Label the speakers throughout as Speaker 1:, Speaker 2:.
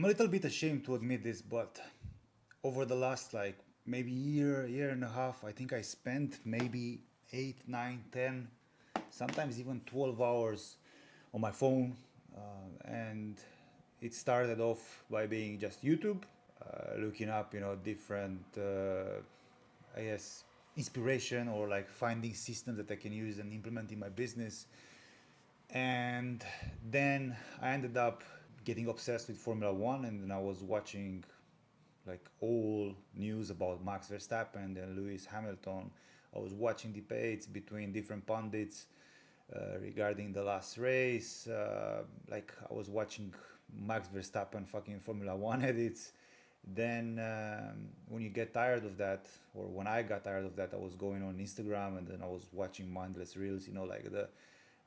Speaker 1: I'm a little bit ashamed to admit this, but over the last like maybe year and a half, I think I spent maybe 8, 9, 10, sometimes even 12 hours on my phone. And it started off by being just YouTube, looking up, different, I guess, inspiration or like finding systems that I can use and implement in my business. And then I ended up getting obsessed with Formula One, and then I was watching like all news about Max Verstappen and Lewis Hamilton. I was watching debates between different pundits regarding the last race. Like I was watching Max Verstappen fucking Formula One edits. Then when you get tired of that, or when I got tired of that, I was going on Instagram and then I was watching mindless reels, like the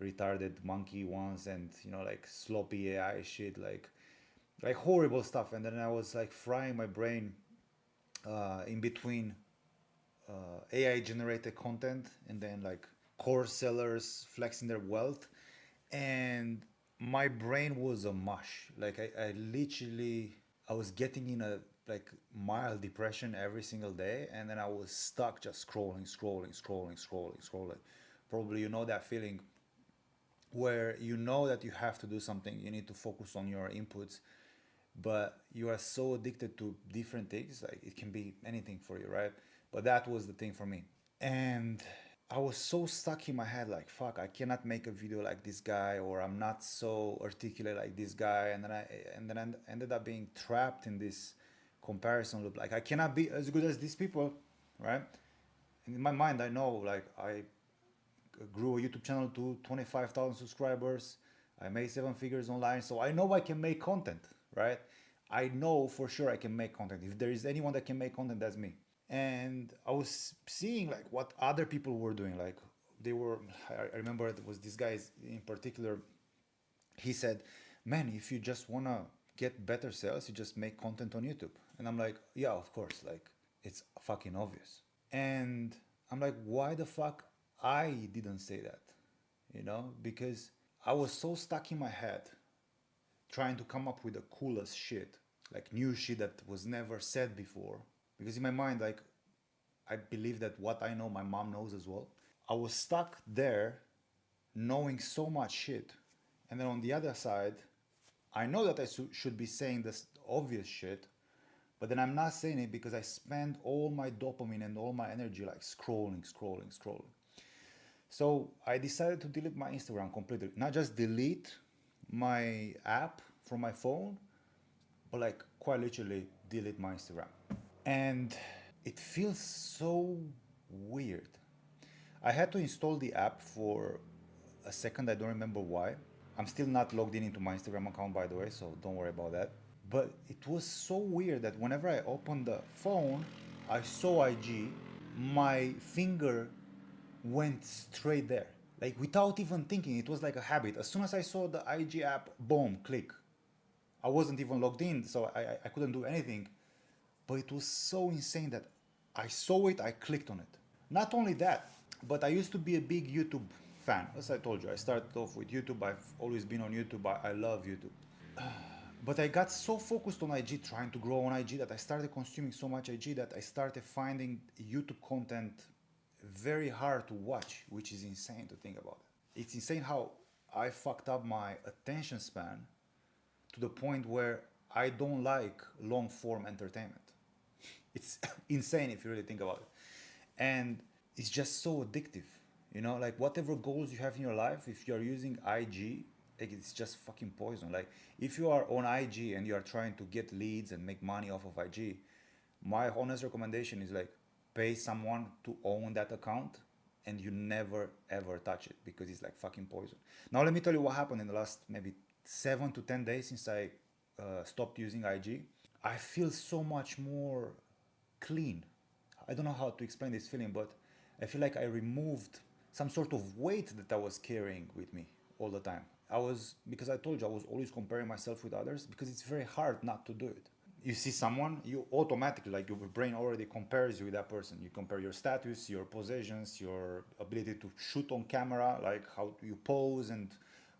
Speaker 1: retarded monkey ones and like sloppy AI shit, like horrible stuff. And then I was like frying my brain in between AI generated content and then like core sellers flexing their wealth. And my brain was a mush. Like I literally, I was getting in a like mild depression every single day. And then I was stuck just scrolling. Probably you know that feeling where you know that you have to do something, you need to focus on your inputs, but you are so addicted to different things, like it can be anything for you, right? But that was the thing for me. And I was so stuck in my head, like fuck, I cannot make a video like this guy, or I'm not so articulate like this guy. And then I ended up being trapped in this comparison loop, like I cannot be as good as these people, right? And in my mind I know, like I grew a YouTube channel to 25,000 subscribers. I made 7 figures online, so I know I can make content, right? I know for sure I can make content. If there is anyone that can make content, that's me. And I was seeing like what other people were doing. Like they were, I remember it was this guy in particular. He said, "Man, if you just wanna get better sales, you just make content on YouTube." And I'm like, "Yeah, of course. Like it's fucking obvious." And I'm like, why the fuck I didn't say that? Because I was so stuck in my head trying to come up with the coolest shit, like new shit that was never said before. Because in my mind, like, I believe that what I know, my mom knows as well. I was stuck there knowing so much shit. And then on the other side, I know that I should be saying this obvious shit, but then I'm not saying it because I spend all my dopamine and all my energy like scrolling. So I decided to delete my Instagram completely. Not just delete my app from my phone, but like quite literally delete my Instagram. And it feels so weird. I had to install the app for a second. I don't remember why. I'm still not logged in into my Instagram account, by the way, so don't worry about that. But it was so weird that whenever I opened the phone, I saw IG, my finger went straight there. Like without even thinking, it was like a habit. As soon as I saw the IG app, boom, click. I wasn't even logged in, so I couldn't do anything. But it was so insane that I saw it, I clicked on it. Not only that, but I used to be a big YouTube fan. As I told you, I started off with YouTube. I've always been on YouTube. I love YouTube. But I got so focused on IG, trying to grow on IG, that I started consuming so much IG that I started finding YouTube content very hard to watch, which is insane to think about. It's insane how I fucked up my attention span to the point where I don't like long form entertainment. It's insane if you really think about it. And it's just so addictive. Like whatever goals you have in your life, if you're using IG, like it's just fucking poison. Like if you are on IG and you are trying to get leads and make money off of IG, my honest recommendation is like pay someone to own that account and you never ever touch it because it's like fucking poison. Now let me tell you what happened in the last maybe 7 to 10 days since I stopped using IG. I feel so much more clean. I don't know how to explain this feeling, but I feel like I removed some sort of weight that I was carrying with me all the time. Because I told you, I was always comparing myself with others because it's very hard not to do it. You see someone, you automatically, like your brain already compares you with that person. You compare your status, your possessions, your ability to shoot on camera, like how you pose and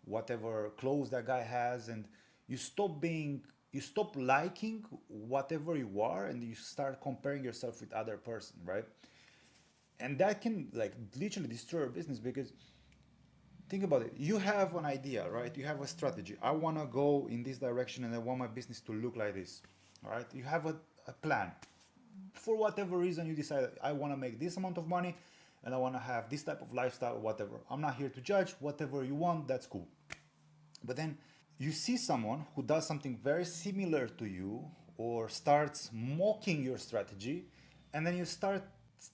Speaker 1: whatever clothes that guy has. And you stop being you stop liking whatever you are and you start comparing yourself with other person, right? And that can like literally destroy your business because think about it. You have an idea, right? You have a strategy. I want to go in this direction and I want my business to look like this. All right. You have a plan. For whatever reason, you decide I want to make this amount of money and I want to have this type of lifestyle or whatever. I'm not here to judge. Whatever you want, that's cool. But then you see someone who does something very similar to you or starts mocking your strategy, and then you start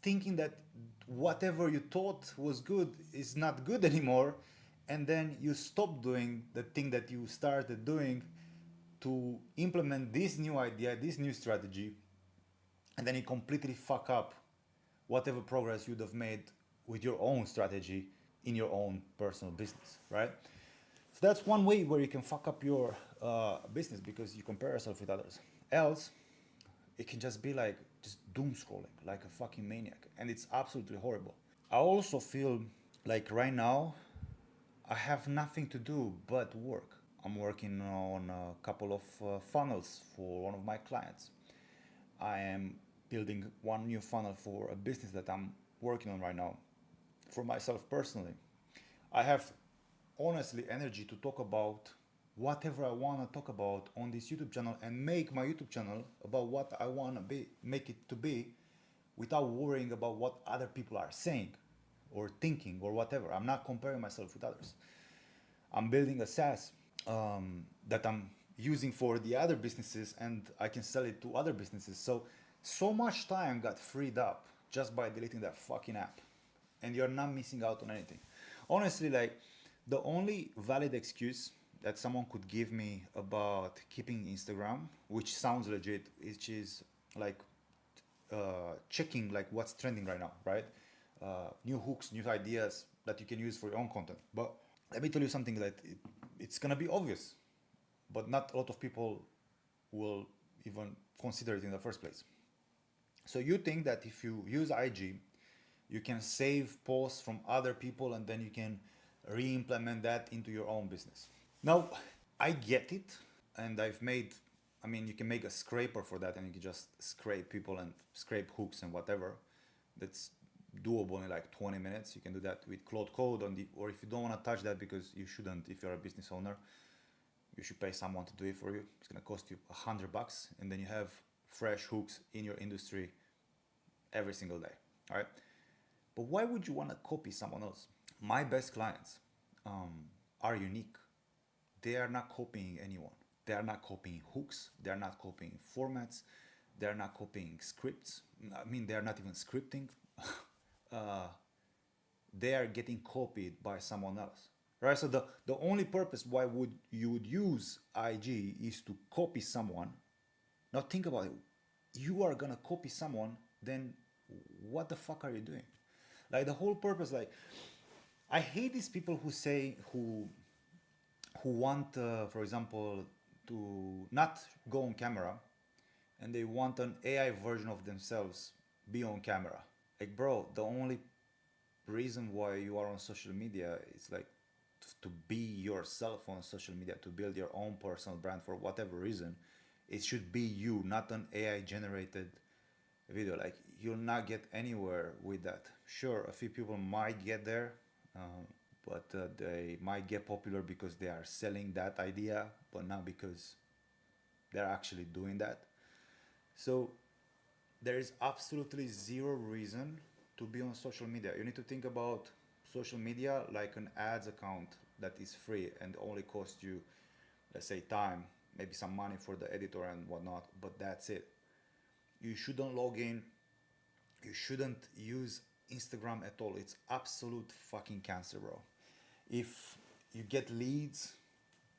Speaker 1: thinking that whatever you thought was good is not good anymore, and then you stop doing the thing that you started doing to implement this new idea, this new strategy, and then you completely fuck up whatever progress you'd have made with your own strategy in your own personal business, right? So that's one way where you can fuck up your business because you compare yourself with others. Else, it can just be like just doom scrolling like a fucking maniac, and it's absolutely horrible. I also feel like right now I have nothing to do but work. I'm working on a couple of funnels for one of my clients. I am building one new funnel for a business that I'm working on right now for myself personally. I have honestly energy to talk about whatever I want to talk about on this YouTube channel and make my YouTube channel about what I want to be, make it to be without worrying about what other people are saying or thinking or whatever. I'm not comparing myself with others. I'm building a SaaS that I'm using for the other businesses and I can sell it to other businesses. So much time got freed up just by deleting that fucking app. And you're not missing out on anything. Honestly, like the only valid excuse that someone could give me about keeping Instagram, which sounds legit, which is like checking like what's trending right now, right? New hooks, new ideas that you can use for your own content. But let me tell you something that it's gonna be obvious, but not a lot of people will even consider it in the first place. So you think that if you use IG, you can save posts from other people and then you can re-implement that into your own business. Now, I get it, and I mean, you can make a scraper for that and you can just scrape people and scrape hooks and whatever. That's doable in like 20 minutes. You can do that with Cloud Code or if you don't want to touch that because you shouldn't, if you're a business owner, you should pay someone to do it for you. It's going to cost you $100 and then you have fresh hooks in your industry every single day. All right. But why would you want to copy someone else? My best clients are unique. They are not copying anyone. They are not copying hooks. They are not copying formats. They are not copying scripts. I mean, they are not even scripting. They are getting copied by someone else, right? So the only purpose why you would use IG is to copy someone. Now think about it. You are gonna copy someone, then what the fuck are you doing? Like the whole purpose, like I hate these people who say who want, for example, to not go on camera, and they want an AI version of themselves be on camera. Like, bro, the only reason why you are on social media is like to be yourself on social media, to build your own personal brand for whatever reason. It should be you, not an AI generated video. Like you'll not get anywhere with that. Sure, a few people might get there, but they might get popular because they are selling that idea, but not because they're actually doing that. So there is absolutely zero reason to be on social media. You need to think about social media like an ads account that is free and only costs you, let's say, time, maybe some money for the editor and whatnot, but that's it. You shouldn't log in. You shouldn't use Instagram at all. It's absolute fucking cancer, bro. If you get leads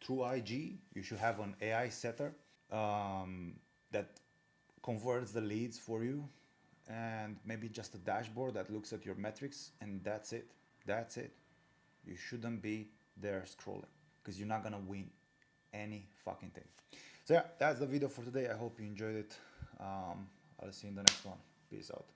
Speaker 1: through IG, you should have an AI setter that converts the leads for you, and maybe just a dashboard that looks at your metrics, and that's it. That's it. You shouldn't be there scrolling because you're not gonna win any fucking thing. So yeah, that's the video for today. I hope you enjoyed it. I'll see you in the next one. Peace out.